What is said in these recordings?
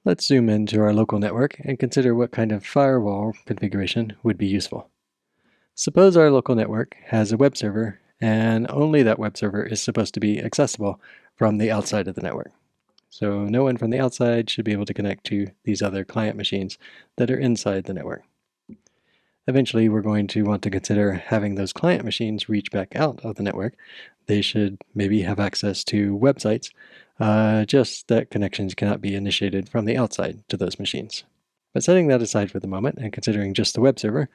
Let's zoom into our local network and consider what kind of firewall configuration would be useful. Suppose our local network has a web server, and only that web server is supposed to be accessible from the outside of the network. So no one from the outside should be able to connect to these other client machines that are inside the network. Eventually, we're going to want to consider having those client machines reach back out of the network. They should maybe have access to websites, just that connections cannot be initiated from the outside to those machines. But setting that aside for the moment and considering just the web server,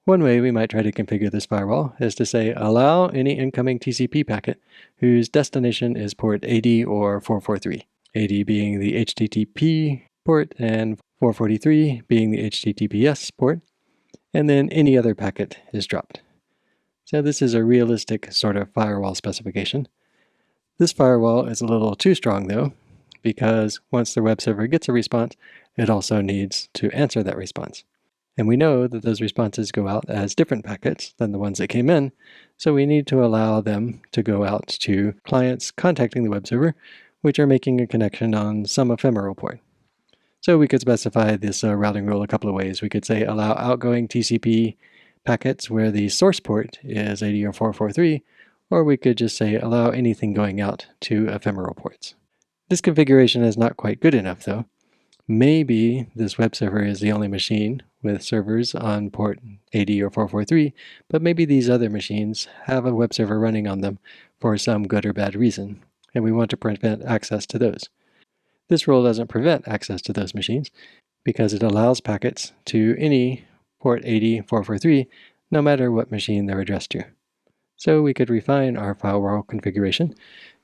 one way we might try to configure this firewall is to say allow any incoming TCP packet whose destination is port 80 or 443, 80 being the HTTP port and 443 being the HTTPS port, and then any other packet is dropped. So this is a realistic sort of firewall specification. This firewall is a little too strong though, because once the web server gets a response, it also needs to answer that response. And we know that those responses go out as different packets than the ones that came in, so we need to allow them to go out to clients contacting the web server, which are making a connection on some ephemeral port. So we could specify this routing rule a couple of ways. We could say allow outgoing TCP packets where the source port is 80 or 443, or we could just say allow anything going out to ephemeral ports. This configuration is not quite good enough though. Maybe this web server is the only machine with servers on port 80 or 443, but maybe these other machines have a web server running on them for some good or bad reason, and we want to prevent access to those. This rule doesn't prevent access to those machines because it allows packets to any port 80, 443, no matter what machine they're addressed to. So we could refine our firewall configuration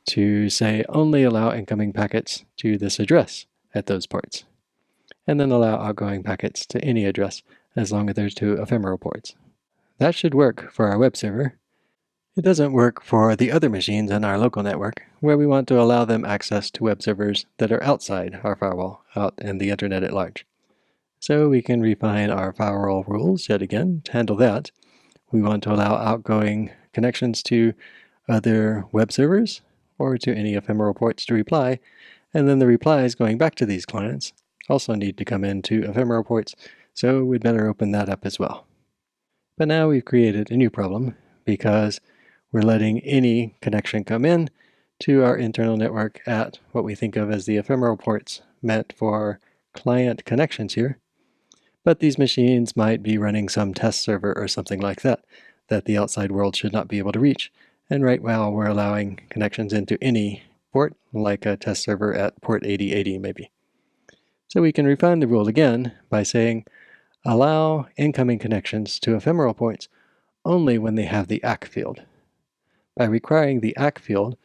to say only allow incoming packets to this address at those ports, and then allow outgoing packets to any address as long as there's two ephemeral ports. That should work for our web server. It doesn't work for the other machines in our local network, where we want to allow them access to web servers that are outside our firewall, out in the internet at large. So we can refine our firewall rules yet again to handle that. We want to allow outgoing connections to other web servers or to any ephemeral ports to reply, and then the replies going back to these clients also need to come into ephemeral ports, so we'd better open that up as well. But now we've created a new problem because we're letting any connection come in to our internal network at what we think of as the ephemeral ports meant for client connections here. But these machines might be running some test server or something like that the outside world should not be able to reach. And right now we're allowing connections into any port, like a test server at port 8080 maybe. So we can refine the rule again by saying allow incoming connections to ephemeral ports only when they have the ACK field. By requiring the ACK field,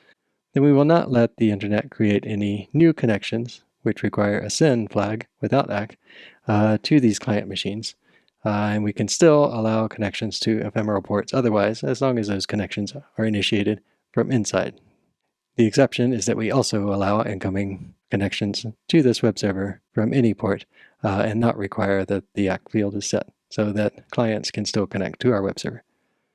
then we will not let the internet create any new connections, which require a SYN flag without ACK, to these client machines. And we can still allow connections to ephemeral ports otherwise, as long as those connections are initiated from inside. The exception is that we also allow incoming connections to this web server from any port and not require that the ACK field is set, so that clients can still connect to our web server.